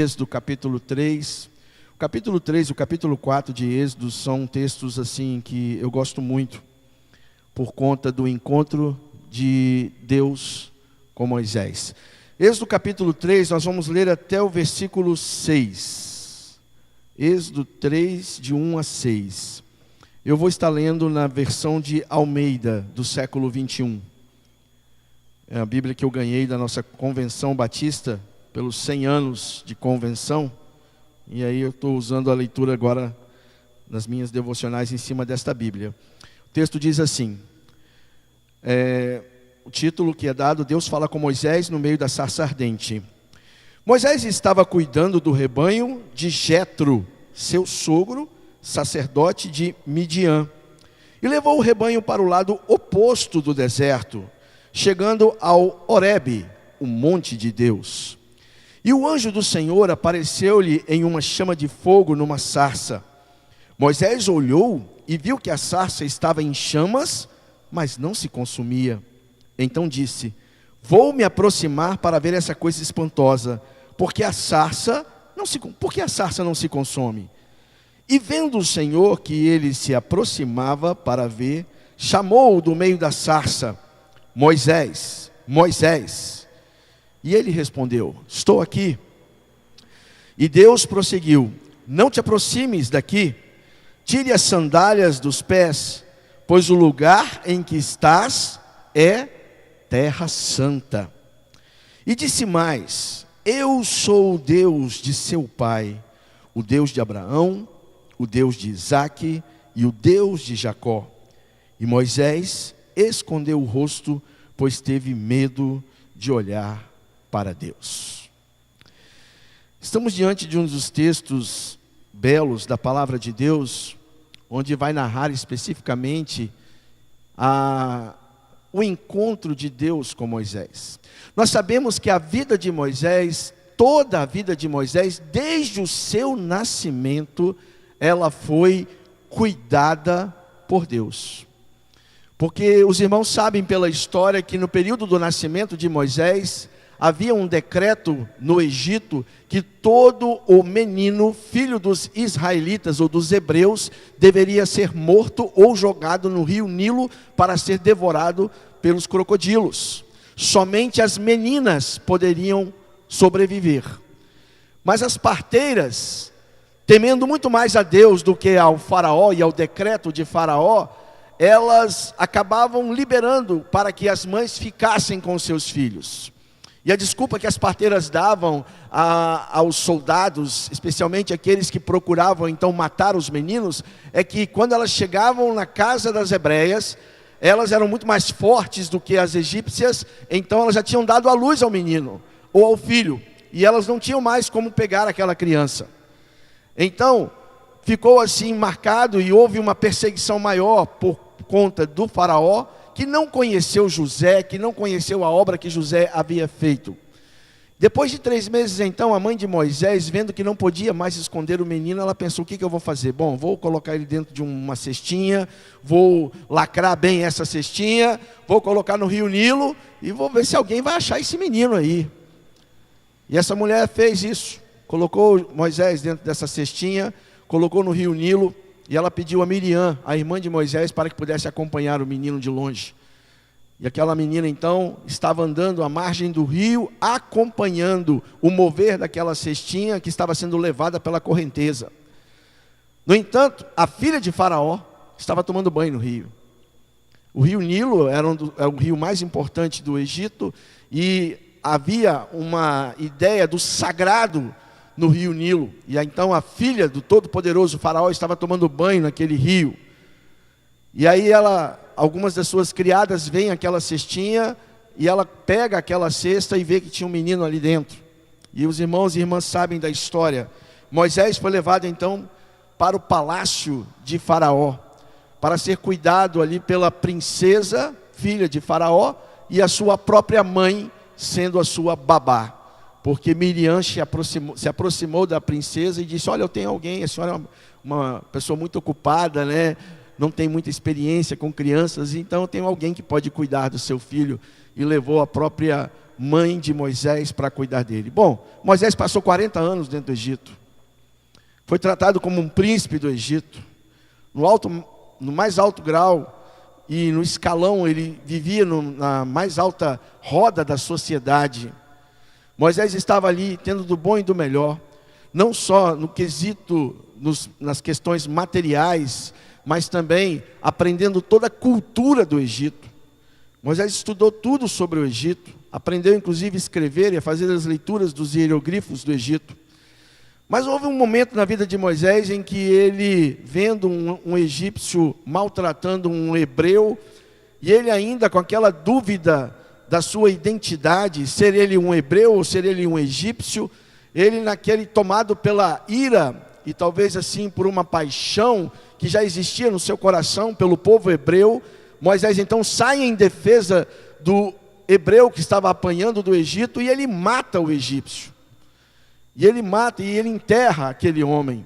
Êxodo capítulo 3. O capítulo 3 e o capítulo 4 de Êxodo são textos assim que eu gosto muito, por conta do encontro de Deus com Moisés. Êxodo capítulo 3, nós vamos ler até o versículo 6. Êxodo 3, de 1 a 6. Eu vou estar lendo na versão de Almeida, do século 21. É a Bíblia que eu ganhei da nossa convenção batista, pelos 100 anos de convenção. E aí eu estou usando a leitura agora nas minhas devocionais em cima desta Bíblia. O texto diz assim, o título que é dado, Deus fala com Moisés no meio da sarça ardente. Moisés estava cuidando do rebanho de Jetro, seu sogro, sacerdote de Midian, e levou o rebanho para o lado oposto do deserto, chegando ao Horebe, o monte de Deus. E o anjo do Senhor apareceu-lhe em uma chama de fogo numa sarça. Moisés olhou e viu que a sarça estava em chamas, mas não se consumia. Então disse, vou me aproximar para ver essa coisa espantosa, porque a sarça não se consome? E vendo o Senhor que ele se aproximava para ver, chamou-o do meio da sarça, Moisés, Moisés. E ele respondeu, estou aqui. E Deus prosseguiu, não te aproximes daqui, tire as sandálias dos pés, pois o lugar em que estás é terra santa. E disse mais, eu sou o Deus de seu pai, o Deus de Abraão, o Deus de Isaque e o Deus de Jacó. E Moisés escondeu o rosto, pois teve medo de olhar para Deus. Estamos diante de um dos textos belos da palavra de Deus, onde vai narrar especificamente o encontro de Deus com Moisés. Nós sabemos que a vida de Moisés, toda a vida de Moisés, desde o seu nascimento, ela foi cuidada por Deus. Porque os irmãos sabem pela história que no período do nascimento de Moisés, havia um decreto no Egito que todo o menino, filho dos israelitas ou dos hebreus, deveria ser morto ou jogado no rio Nilo para ser devorado pelos crocodilos. Somente as meninas poderiam sobreviver. Mas as parteiras, temendo muito mais a Deus do que ao faraó e ao decreto de faraó, elas acabavam liberando para que as mães ficassem com seus filhos. E a desculpa que as parteiras davam aos soldados, especialmente aqueles que procuravam então matar os meninos, é que quando elas chegavam na casa das hebreias, elas eram muito mais fortes do que as egípcias, então elas já tinham dado à luz ao menino, ou ao filho, e elas não tinham mais como pegar aquela criança. Então, ficou assim marcado e houve uma perseguição maior por conta do faraó, que não conheceu José, que não conheceu a obra que José havia feito. Depois de 3 meses então, a mãe de Moisés, vendo que não podia mais esconder o menino, ela pensou, o que eu vou fazer? Bom, vou colocar ele dentro de uma cestinha, vou lacrar bem essa cestinha, vou colocar no rio Nilo, e vou ver se alguém vai achar esse menino aí. E essa mulher fez isso, colocou Moisés dentro dessa cestinha, colocou no rio Nilo, e ela pediu a Miriam, a irmã de Moisés, para que pudesse acompanhar o menino de longe. E aquela menina então estava andando à margem do rio, acompanhando o mover daquela cestinha que estava sendo levada pela correnteza. No entanto, a filha de Faraó estava tomando banho no rio. O rio Nilo era o rio mais importante do Egito, e havia uma ideia do sagrado no rio Nilo, e então a filha do todo-poderoso faraó estava tomando banho naquele rio, e aí algumas das suas criadas veem aquela cestinha, e ela pega aquela cesta e vê que tinha um menino ali dentro, e os irmãos e irmãs sabem da história. Moisés foi levado então para o palácio de Faraó, para ser cuidado ali pela princesa, filha de Faraó, e a sua própria mãe sendo a sua babá. Porque Miriam se aproximou da princesa e disse, olha, eu tenho alguém, a senhora é uma pessoa muito ocupada, né? Não tem muita experiência com crianças, então eu tenho alguém que pode cuidar do seu filho. E levou a própria mãe de Moisés, para cuidar dele. Bom, Moisés passou 40 anos dentro do Egito. Foi tratado como um príncipe do Egito. No mais alto grau e no escalão, ele vivia na mais alta roda da sociedade. Moisés estava ali tendo do bom e do melhor, não só no quesito, nas questões materiais, mas também aprendendo toda a cultura do Egito. Moisés estudou tudo sobre o Egito, aprendeu inclusive a escrever e a fazer as leituras dos hieroglifos do Egito. Mas houve um momento na vida de Moisés em que ele, vendo um egípcio maltratando um hebreu, e ele ainda com aquela dúvida da sua identidade, ser ele um hebreu ou ser ele um egípcio, ele tomado pela ira, e talvez assim por uma paixão que já existia no seu coração pelo povo hebreu, Moisés então sai em defesa do hebreu que estava apanhando do Egito, e ele mata o egípcio. E ele mata e ele enterra aquele homem.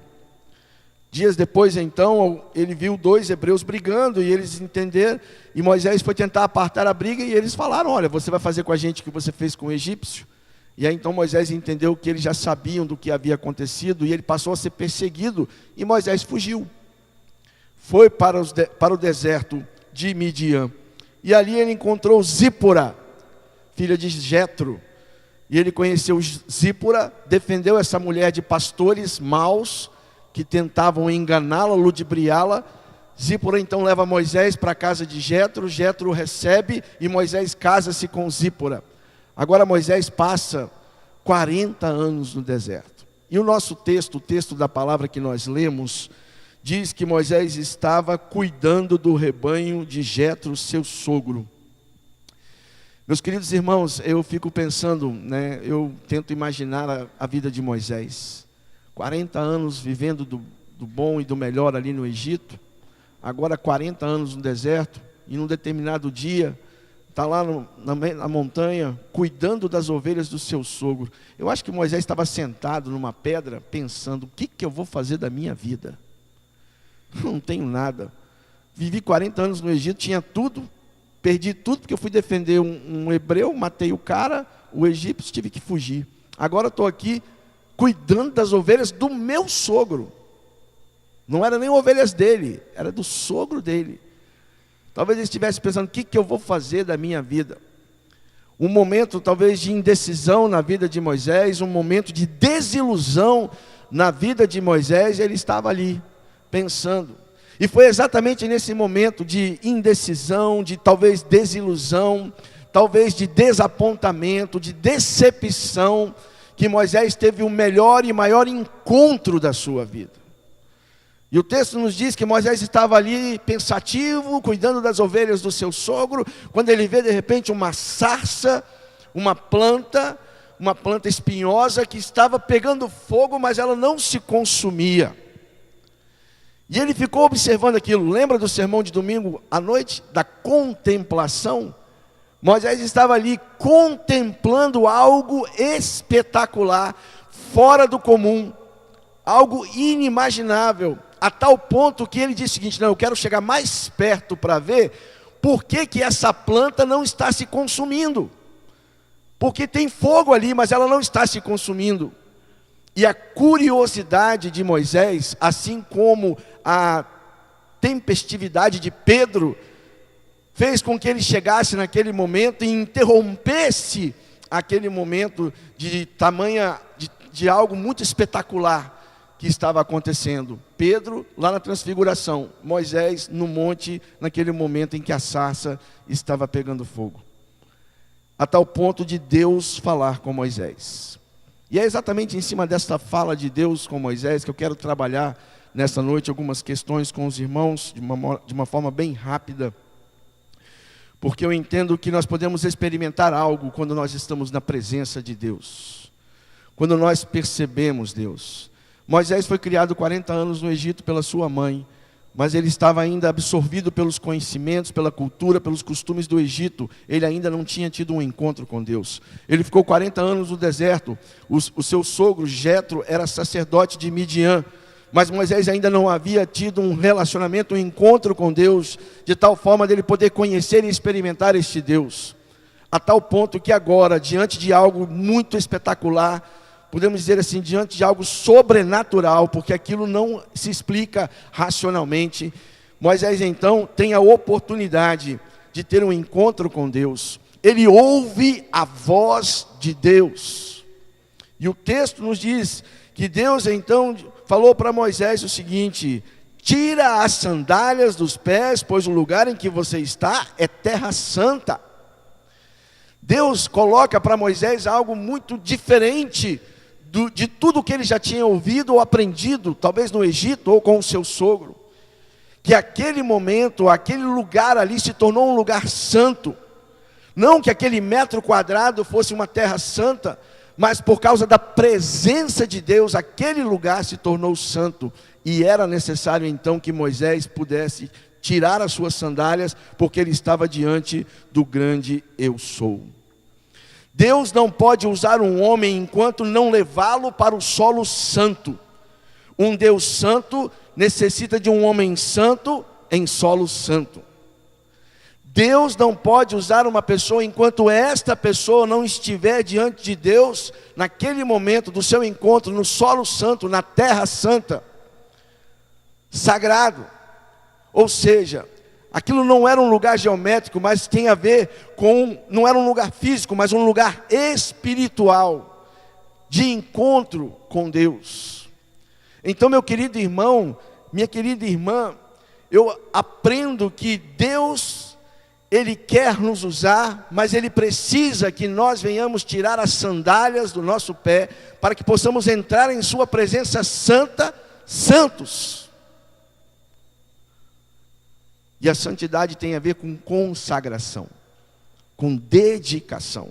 Dias depois então, ele viu 2 hebreus brigando, e eles entenderam, e Moisés foi tentar apartar a briga, e eles falaram: olha, você vai fazer com a gente o que você fez com o egípcio? E aí então Moisés entendeu que eles já sabiam do que havia acontecido, e ele passou a ser perseguido, e Moisés fugiu. Foi para o deserto de Midian, e ali ele encontrou Zípora, filha de Jetro. E ele conheceu Zípora, defendeu essa mulher de pastores maus, que tentavam enganá-la, ludibriá-la. Zípora então leva Moisés para a casa de Jetro, Jetro recebe, e Moisés casa-se com Zípora. Agora Moisés passa 40 anos no deserto. E o nosso texto, o texto da palavra que nós lemos, diz que Moisés estava cuidando do rebanho de Jetro, seu sogro. Meus queridos irmãos, eu fico pensando, eu tento imaginar a vida de Moisés. 40 anos vivendo do bom e do melhor ali no Egito, agora 40 anos no deserto, e num determinado dia, está lá na montanha, cuidando das ovelhas do seu sogro. Eu acho que Moisés estava sentado numa pedra, pensando: o que eu vou fazer da minha vida? Não tenho nada. Vivi 40 anos no Egito, tinha tudo. Perdi tudo porque eu fui defender um hebreu, matei o cara, o egípcio, tive que fugir. Agora estou aqui cuidando das ovelhas do meu sogro. Não eram nem ovelhas dele, era do sogro dele. Talvez ele estivesse pensando: o que eu vou fazer da minha vida? Um momento talvez de indecisão na vida de Moisés, um momento de desilusão na vida de Moisés, e ele estava ali pensando. E foi exatamente nesse momento de indecisão, de talvez desilusão, talvez de desapontamento, de decepção, que Moisés teve o melhor e maior encontro da sua vida. E o texto nos diz que Moisés estava ali pensativo, cuidando das ovelhas do seu sogro, quando ele vê de repente uma sarça, uma planta espinhosa que estava pegando fogo, mas ela não se consumia. E ele ficou observando aquilo. Lembra do sermão de domingo à noite? Da contemplação? Moisés estava ali contemplando algo espetacular, fora do comum, algo inimaginável, a tal ponto que ele disse o seguinte: não, eu quero chegar mais perto para ver por que essa planta não está se consumindo. Porque tem fogo ali, mas ela não está se consumindo. E a curiosidade de Moisés, assim como a tempestividade de Pedro, fez com que ele chegasse naquele momento e interrompesse aquele momento de algo muito espetacular que estava acontecendo. Pedro lá na transfiguração, Moisés no monte, naquele momento em que a sarça estava pegando fogo. A tal ponto de Deus falar com Moisés. E é exatamente em cima desta fala de Deus com Moisés que eu quero trabalhar nessa noite algumas questões com os irmãos de uma forma bem rápida. Porque eu entendo que nós podemos experimentar algo quando nós estamos na presença de Deus. Quando nós percebemos Deus. Moisés foi criado 40 anos no Egito pela sua mãe, mas ele estava ainda absorvido pelos conhecimentos, pela cultura, pelos costumes do Egito. Ele ainda não tinha tido um encontro com Deus. Ele ficou 40 anos no deserto. O seu sogro, Jetro, era sacerdote de Midian. Mas Moisés ainda não havia tido um relacionamento, um encontro com Deus, de tal forma dele poder conhecer e experimentar este Deus. a tal ponto que agora, diante de algo muito espetacular, podemos dizer assim, diante de algo sobrenatural, porque aquilo não se explica racionalmente, Moisés então tem a oportunidade de ter um encontro com Deus. Ele ouve a voz de Deus. E o texto nos diz que Deus então falou para Moisés o seguinte: tira as sandálias dos pés, pois o lugar em que você está é terra santa. Deus coloca para Moisés algo muito diferente de tudo que ele já tinha ouvido ou aprendido, talvez no Egito ou com o seu sogro. Que aquele momento, aquele lugar ali se tornou um lugar santo. Não que aquele metro quadrado fosse uma terra santa, mas por causa da presença de Deus, aquele lugar se tornou santo. E era necessário então que Moisés pudesse tirar as suas sandálias, porque ele estava diante do grande eu sou. Deus não pode usar um homem enquanto não levá-lo para o solo santo. Um Deus santo necessita de um homem santo em solo santo. Deus não pode usar uma pessoa enquanto esta pessoa não estiver diante de Deus, naquele momento do seu encontro no solo santo, na terra santa, sagrado. Ou seja, aquilo não era um lugar geométrico, mas tem a ver com, não era um lugar físico, mas um lugar espiritual, de encontro com Deus. Então, meu querido irmão, minha querida irmã, eu aprendo que Deus, Ele quer nos usar, mas Ele precisa que nós venhamos tirar as sandálias do nosso pé, para que possamos entrar em sua presença santa, santos. E a santidade tem a ver com consagração, com dedicação.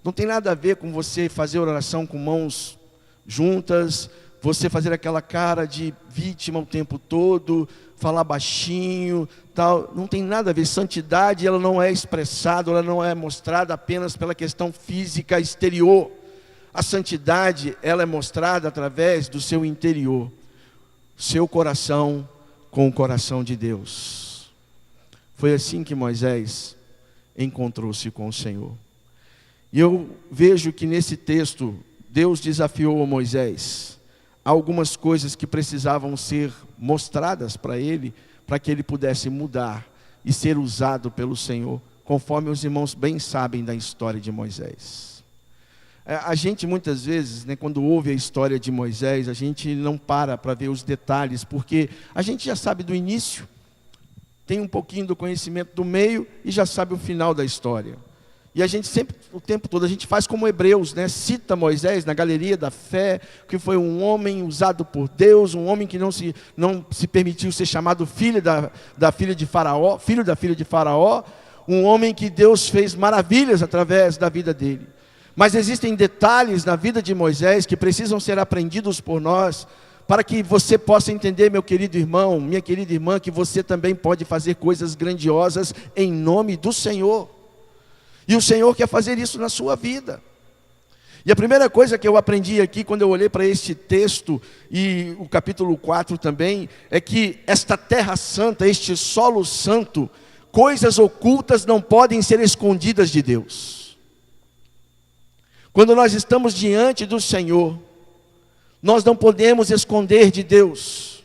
Não tem nada a ver com você fazer oração com mãos juntas, você fazer aquela cara de vítima o tempo todo, falar baixinho, tal. Não tem nada a ver. Santidade, ela não é expressada, ela não é mostrada apenas pela questão física exterior. A santidade, ela é mostrada através do seu interior, seu coração com o coração de Deus. Foi assim que Moisés encontrou-se com o Senhor. E eu vejo que nesse texto, Deus desafiou a Moisés a algumas coisas que precisavam ser mostradas para ele, para que ele pudesse mudar e ser usado pelo Senhor, conforme os irmãos bem sabem da história de Moisés. A gente muitas vezes, quando ouve a história de Moisés, a gente não para ver os detalhes, porque a gente já sabe do início, tem um pouquinho do conhecimento do meio e já sabe o final da história. E a gente sempre, o tempo todo, a gente faz como Hebreus, cita Moisés na galeria da fé, que foi um homem usado por Deus, um homem que não se permitiu ser chamado filho da filha de Faraó, um homem que Deus fez maravilhas através da vida dele. Mas existem detalhes na vida de Moisés que precisam ser aprendidos por nós, para que você possa entender, meu querido irmão, minha querida irmã, que você também pode fazer coisas grandiosas em nome do Senhor. E o Senhor quer fazer isso na sua vida. E a primeira coisa que eu aprendi aqui, quando eu olhei para este texto, e o capítulo 4 também, é que esta terra santa, este solo santo, coisas ocultas não podem ser escondidas de Deus. Quando nós estamos diante do Senhor, nós não podemos esconder de Deus,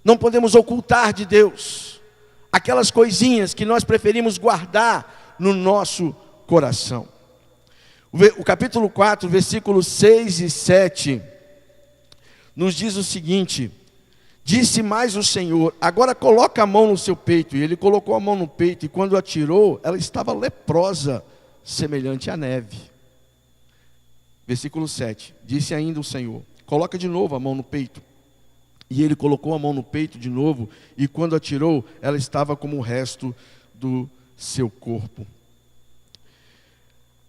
não podemos ocultar de Deus aquelas coisinhas que nós preferimos guardar no nosso coração. O capítulo 4, versículos 6 e 7, nos diz o seguinte: disse mais o Senhor, agora coloca a mão no seu peito. E ele colocou a mão no peito, e quando atirou, ela estava leprosa, semelhante à neve. Versículo 7, disse ainda o Senhor, coloca de novo a mão no peito. E ele colocou a mão no peito de novo, e quando atirou, ela estava como o resto do seu corpo.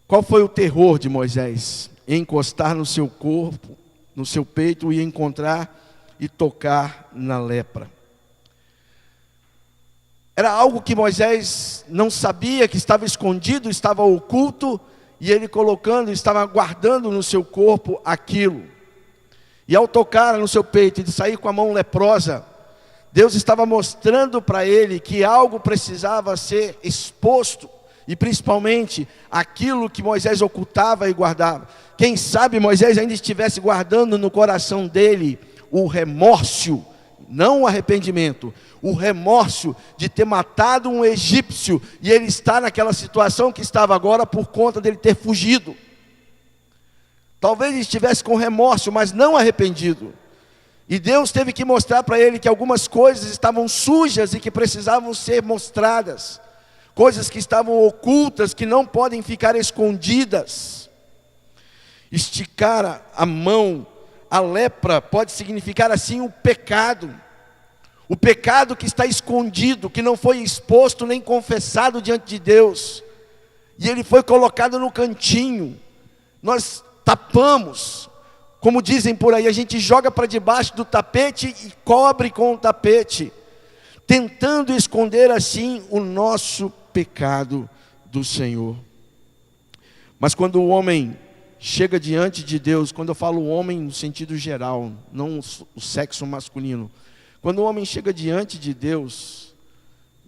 Qual foi o terror de Moisés? Encostar no seu corpo, no seu peito, e encontrar e tocar na lepra. Era algo que Moisés não sabia, que estava escondido, estava oculto, e ele colocando, estava guardando no seu corpo aquilo. E ao tocar no seu peito e de sair com a mão leprosa, Deus estava mostrando para ele que algo precisava ser exposto, e principalmente aquilo que Moisés ocultava e guardava. Quem sabe Moisés ainda estivesse guardando no coração dele o remorso, não o arrependimento, o remorso de ter matado um egípcio e ele está naquela situação que estava agora por conta dele ter fugido. Talvez ele estivesse com remorso, mas não arrependido. E Deus teve que mostrar para ele que algumas coisas estavam sujas e que precisavam ser mostradas. Coisas que estavam ocultas, que não podem ficar escondidas. Esticar a mão, a lepra pode significar assim o pecado. O pecado que está escondido, que não foi exposto nem confessado diante de Deus. E ele foi colocado no cantinho. Nós tapamos, como dizem por aí, a gente joga para debaixo do tapete e cobre com o tapete, tentando esconder assim o nosso pecado do Senhor. Mas quando o homem chega diante de Deus, quando eu falo homem no sentido geral, não o sexo masculino, quando o homem chega diante de Deus,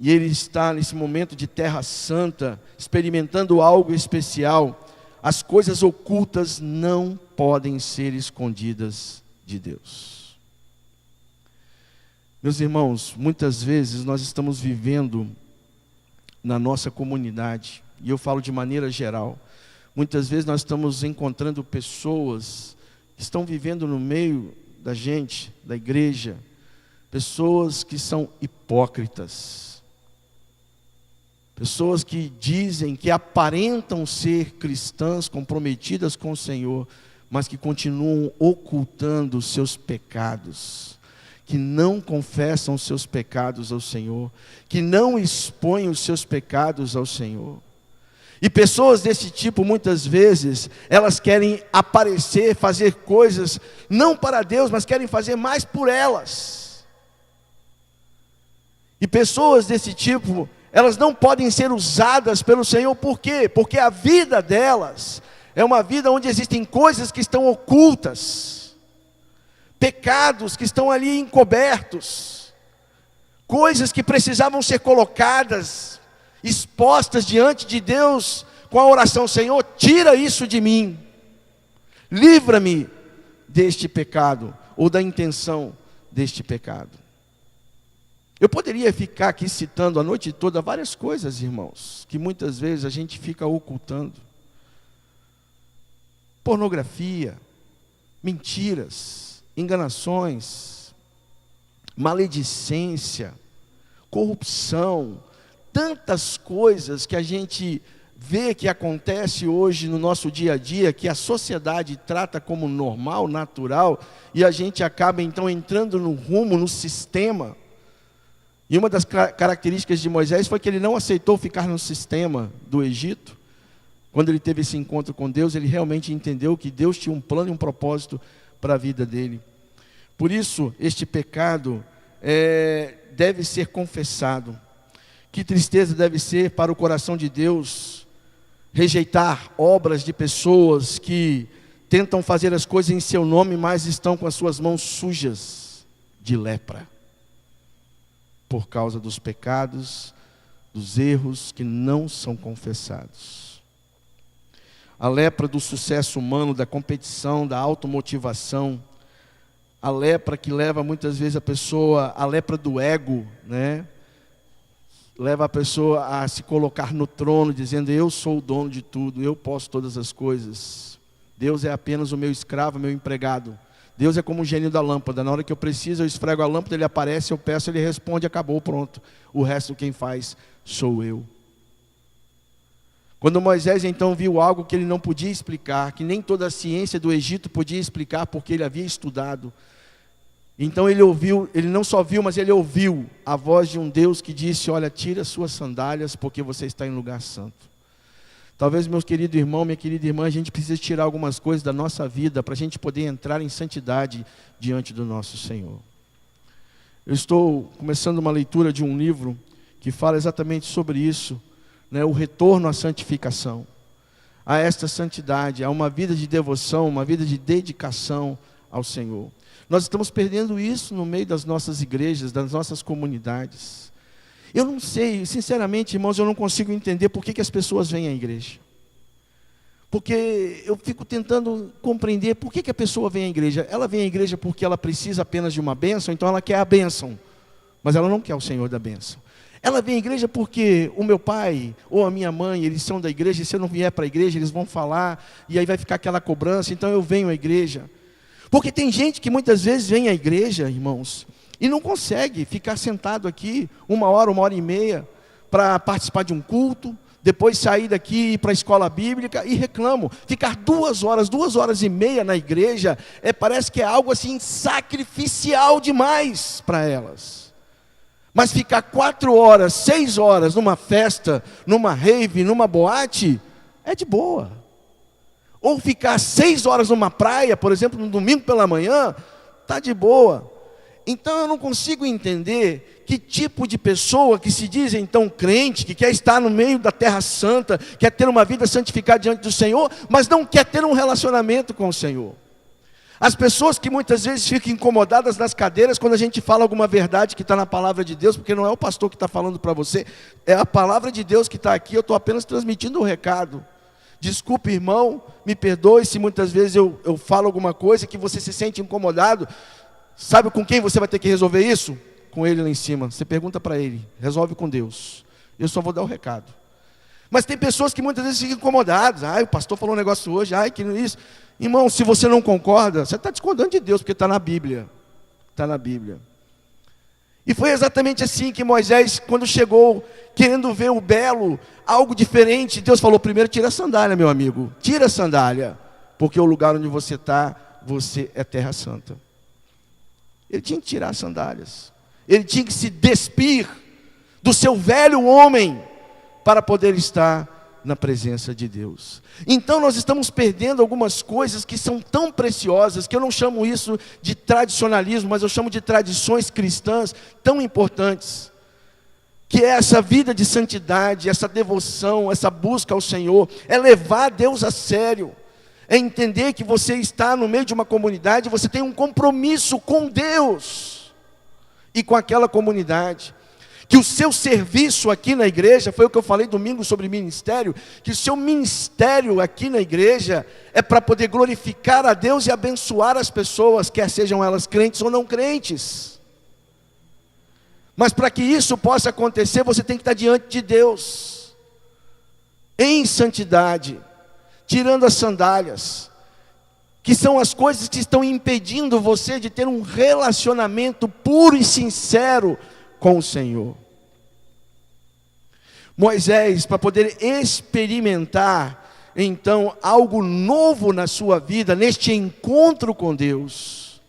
e ele está nesse momento de terra santa, experimentando algo especial, as coisas ocultas não podem ser escondidas de Deus. Meus irmãos, muitas vezes nós estamos vivendo na nossa comunidade, e eu falo de maneira geral, muitas vezes nós estamos encontrando pessoas que estão vivendo no meio da gente, da igreja, pessoas que são hipócritas, pessoas que dizem, que aparentam ser cristãs, comprometidas com o Senhor, mas que continuam ocultando os seus pecados, que não confessam os seus pecados ao Senhor, que não expõem os seus pecados ao Senhor. E pessoas desse tipo, muitas vezes, elas querem aparecer, fazer coisas, não para Deus, mas querem fazer mais por elas. E pessoas desse tipo, elas não podem ser usadas pelo Senhor, por quê? Porque a vida delas é uma vida onde existem coisas que estão ocultas, pecados que estão ali encobertos, coisas que precisavam ser colocadas, expostas diante de Deus, com a oração: Senhor, tira isso de mim, livra-me deste pecado, ou da intenção deste pecado. Eu poderia ficar aqui citando a noite toda várias coisas, irmãos, que muitas vezes a gente fica ocultando. Pornografia, mentiras, enganações, maledicência, corrupção, tantas coisas que a gente vê que acontece hoje no nosso dia a dia, que a sociedade trata como normal, natural, e a gente acaba então entrando no rumo, no sistema. E uma das características de Moisés foi que ele não aceitou ficar no sistema do Egito. Quando ele teve esse encontro com Deus, ele realmente entendeu que Deus tinha um plano e um propósito para a vida dele. Por isso, este pecado deve ser confessado. Que tristeza deve ser para o coração de Deus rejeitar obras de pessoas que tentam fazer as coisas em seu nome, mas estão com as suas mãos sujas de lepra, por causa dos pecados, dos erros que não são confessados. A lepra do sucesso humano, da competição, da automotivação, a lepra que leva muitas vezes a lepra do ego, né? Leva a pessoa a se colocar no trono, dizendo: eu sou o dono de tudo, eu posso todas as coisas. Deus é apenas o meu escravo, o meu empregado. Deus é como o gênio da lâmpada, na hora que eu preciso, eu esfrego a lâmpada, ele aparece, eu peço, ele responde, acabou, pronto. O resto quem faz sou eu. Quando Moisés então viu algo que ele não podia explicar, que nem toda a ciência do Egito podia explicar, porque ele havia estudado, então ele ouviu, ele não só viu, mas ele ouviu a voz de um Deus que disse: olha, tira suas sandálias, porque você está em lugar santo. Talvez, meu querido irmão, minha querida irmã, a gente precise tirar algumas coisas da nossa vida, para a gente poder entrar em santidade diante do nosso Senhor. Eu estou começando uma leitura de um livro que fala exatamente sobre isso, né, o retorno à santificação, a esta santidade, a uma vida de devoção, uma vida de dedicação ao Senhor. Nós estamos perdendo isso no meio das nossas igrejas, das nossas comunidades. Eu não sei, sinceramente, irmãos, eu não consigo entender por que as pessoas vêm à igreja. Porque eu fico tentando compreender por que a pessoa vem à igreja. Ela vem à igreja porque ela precisa apenas de uma bênção, então ela quer a bênção, mas ela não quer o Senhor da bênção. Ela vem à igreja porque o meu pai ou a minha mãe, eles são da igreja, e se eu não vier para a igreja, eles vão falar, e aí vai ficar aquela cobrança, então eu venho à igreja. Porque tem gente que muitas vezes vem à igreja, irmãos, e não consegue ficar sentado aqui 1 hora e meia, para participar de um culto, depois sair daqui e ir para a escola bíblica, e reclamam. Ficar 2 horas e meia na igreja, parece que é algo assim sacrificial demais para elas. Mas ficar 4 horas, 6 horas numa festa, numa rave, numa boate, é de boa. Ou ficar 6 horas numa praia, por exemplo, no domingo pela manhã, está de boa. Então eu não consigo entender que tipo de pessoa que se diz então crente, que quer estar no meio da terra santa, quer ter uma vida santificada diante do Senhor, mas não quer ter um relacionamento com o Senhor. As pessoas que muitas vezes ficam incomodadas nas cadeiras quando a gente fala alguma verdade que está na palavra de Deus, porque não é o pastor que está falando para você, é a palavra de Deus que está aqui, eu estou apenas transmitindo um recado. Desculpe, irmão, me perdoe se muitas vezes eu falo alguma coisa que você se sente incomodado. Sabe com quem você vai ter que resolver isso? Com ele lá em cima. Você pergunta para ele, resolve com Deus. Eu só vou dar o recado. Mas tem pessoas que muitas vezes ficam incomodadas. O pastor falou um negócio hoje, que não isso. Irmão, se você não concorda, você está discordando de Deus, porque está na Bíblia. Está na Bíblia. E foi exatamente assim que Moisés, quando chegou, querendo ver o belo, algo diferente, Deus falou, primeiro tira a sandália, meu amigo. Tira a sandália, porque o lugar onde você está, você é terra santa. Ele tinha que tirar as sandálias. Ele tinha que se despir do seu velho homem, para poder estar na presença de Deus. Então nós estamos perdendo algumas coisas que são tão preciosas, que eu não chamo isso de tradicionalismo, mas eu chamo de tradições cristãs tão importantes, que é essa vida de santidade, essa devoção, essa busca ao Senhor, é levar Deus a sério, é entender que você está no meio de uma comunidade, você tem um compromisso com Deus e com aquela comunidade. Que o seu serviço aqui na igreja, foi o que eu falei domingo sobre ministério, que o seu ministério aqui na igreja é para poder glorificar a Deus e abençoar as pessoas, quer sejam elas crentes ou não crentes. Mas para que isso possa acontecer, você tem que estar diante de Deus, em santidade, tirando as sandálias, que são as coisas que estão impedindo você de ter um relacionamento puro e sincero com o Senhor. Moisés, para poder experimentar então algo novo na sua vida, neste encontro com Deus,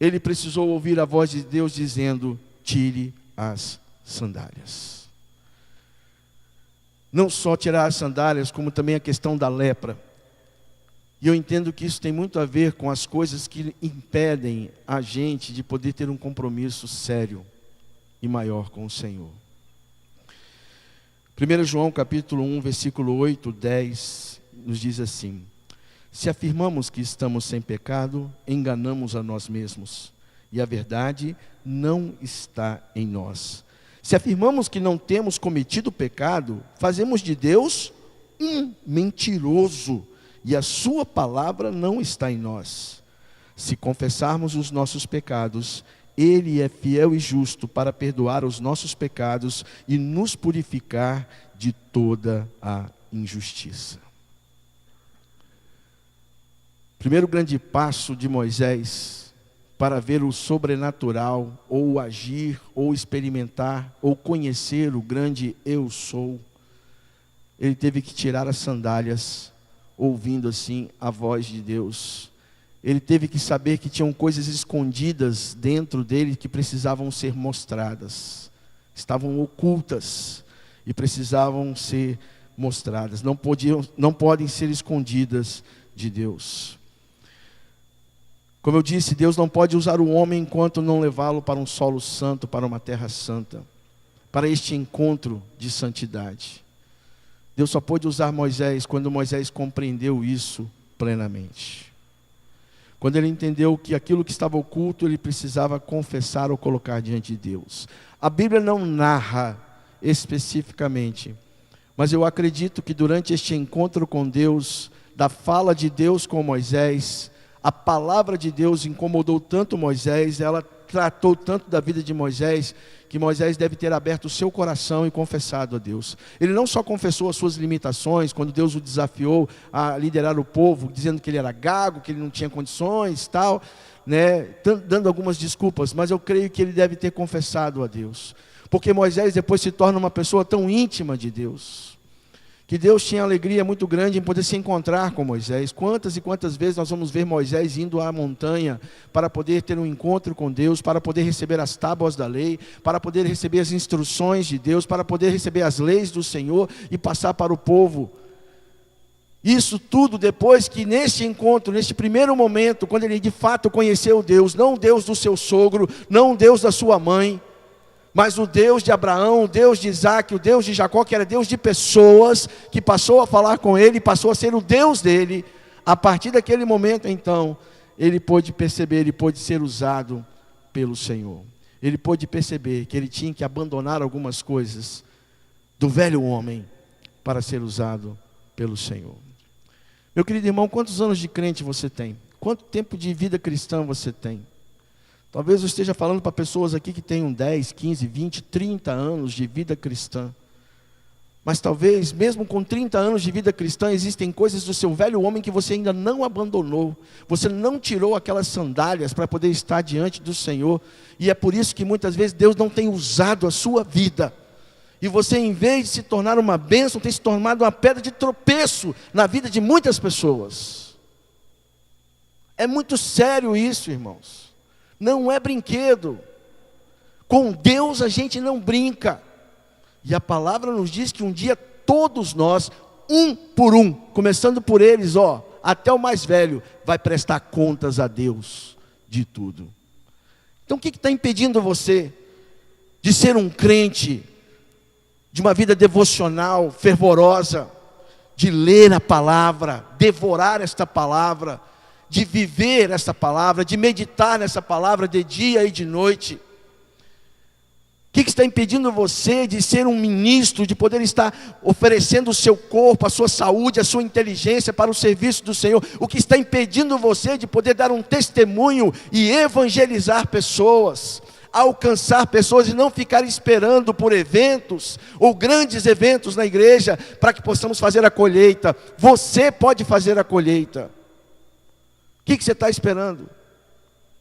ele precisou ouvir a voz de Deus dizendo, tire as sandálias. Não só tirar as sandálias, como também a questão da lepra. E eu entendo que isso tem muito a ver com as coisas que impedem a gente de poder ter um compromisso sério e maior com o Senhor. 1 João capítulo 1, versículo 8, 10, nos diz assim, se afirmamos que estamos sem pecado, enganamos a nós mesmos, e a verdade não está em nós. Se afirmamos que não temos cometido pecado, fazemos de Deus um mentiroso, e a sua palavra não está em nós. Se confessarmos os nossos pecados, Ele é fiel e justo para perdoar os nossos pecados e nos purificar de toda a injustiça. Primeiro grande passo de Moisés para ver o sobrenatural, ou agir, ou experimentar, ou conhecer o grande eu sou, ele teve que tirar as sandálias, ouvindo assim a voz de Deus. Ele teve que saber que tinham coisas escondidas dentro dele que precisavam ser mostradas. Estavam ocultas e precisavam ser mostradas. Não podem ser escondidas de Deus. Como eu disse, Deus não pode usar o homem enquanto não levá-lo para um solo santo, para uma terra santa, para este encontro de santidade. Deus só pôde usar Moisés quando Moisés compreendeu isso plenamente. Quando ele entendeu que aquilo que estava oculto, ele precisava confessar ou colocar diante de Deus. A Bíblia não narra especificamente, mas eu acredito que durante este encontro com Deus, da fala de Deus com Moisés, a palavra de Deus incomodou tanto Moisés, ela tratou tanto da vida de Moisés, que Moisés deve ter aberto o seu coração e confessado a Deus. Ele não só confessou as suas limitações, quando Deus o desafiou a liderar o povo, dizendo que ele era gago, que ele não tinha condições, tal, né, dando algumas desculpas, mas eu creio que ele deve ter confessado a Deus, porque Moisés depois se torna uma pessoa tão íntima de Deus, que Deus tinha alegria muito grande em poder se encontrar com Moisés. Quantas e quantas vezes nós vamos ver Moisés indo à montanha para poder ter um encontro com Deus, para poder receber as tábuas da lei, para poder receber as instruções de Deus, para poder receber as leis do Senhor e passar para o povo. Isso tudo depois que neste encontro, neste primeiro momento, quando ele de fato conheceu Deus, não o Deus do seu sogro, não o Deus da sua mãe, mas o Deus de Abraão, o Deus de Isaac, o Deus de Jacó, que era Deus de pessoas, que passou a falar com ele, passou a ser o Deus dele. A partir daquele momento, então, ele pôde perceber, ele pôde ser usado pelo Senhor. Ele pôde perceber que ele tinha que abandonar algumas coisas do velho homem para ser usado pelo Senhor. Meu querido irmão, quantos anos de crente você tem? Quanto tempo de vida cristã você tem? Talvez eu esteja falando para pessoas aqui que tenham 10, 15, 20, 30 anos de vida cristã. Mas talvez, mesmo com 30 anos de vida cristã, existem coisas do seu velho homem que você ainda não abandonou. Você não tirou aquelas sandálias para poder estar diante do Senhor. E é por isso que muitas vezes Deus não tem usado a sua vida. E você, em vez de se tornar uma bênção, tem se tornado uma pedra de tropeço na vida de muitas pessoas. É muito sério isso, irmãos. Não é brinquedo. Com Deus a gente não brinca. E a palavra nos diz que um dia todos nós, um por um, começando por eles, até o mais velho, vai prestar contas a Deus de tudo. Então o que está impedindo você de ser um crente, de uma vida devocional, fervorosa, de ler a palavra, devorar esta palavra, de viver essa palavra, de meditar nessa palavra de dia e de noite? O que está impedindo você de ser um ministro, de poder estar oferecendo o seu corpo, a sua saúde, a sua inteligência para o serviço do Senhor? O que está impedindo você de poder dar um testemunho e evangelizar pessoas, alcançar pessoas e não ficar esperando por eventos ou grandes eventos na igreja para que possamos fazer a colheita? Você pode fazer a colheita. O que você está esperando?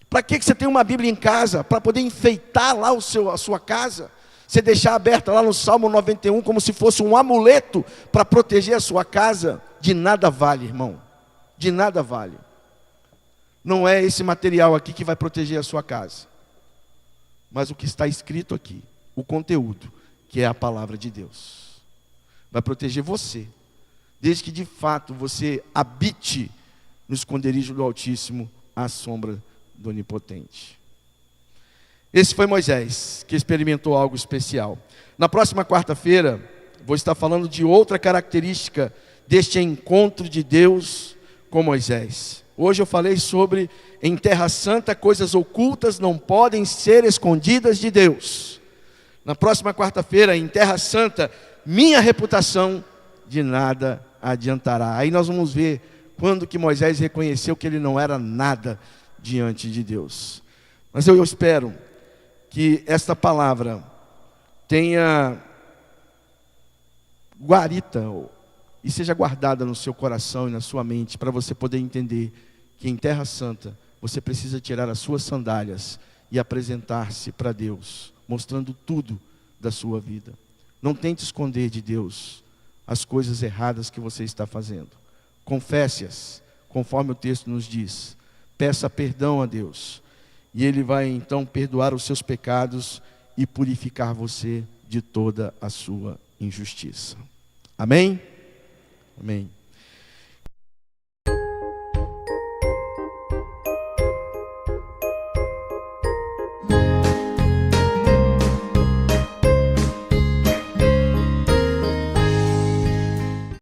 Para que você tem uma Bíblia em casa? Para poder enfeitar lá a sua casa? Você deixar aberta lá no Salmo 91 como se fosse um amuleto para proteger a sua casa? De nada vale, irmão. De nada vale. Não é esse material aqui que vai proteger a sua casa, mas o que está escrito aqui, o conteúdo, que é a palavra de Deus, vai proteger você, desde que de fato você habite no esconderijo do Altíssimo, à sombra do Onipotente. Esse foi Moisés, que experimentou algo especial. Na próxima quarta-feira, vou estar falando de outra característica deste encontro de Deus com Moisés. Hoje eu falei sobre, em Terra Santa, coisas ocultas não podem ser escondidas de Deus. Na próxima quarta-feira, em Terra Santa, minha reputação de nada adiantará. Aí nós vamos ver quando que Moisés reconheceu que ele não era nada diante de Deus. Mas eu espero que esta palavra tenha guarita e seja guardada no seu coração e na sua mente, para você poder entender que em Terra Santa você precisa tirar as suas sandálias e apresentar-se para Deus, mostrando tudo da sua vida. Não tente esconder de Deus as coisas erradas que você está fazendo. Confesse-as, conforme o texto nos diz. Peça perdão a Deus, e Ele vai então perdoar os seus pecados e purificar você de toda a sua injustiça. Amém? Amém.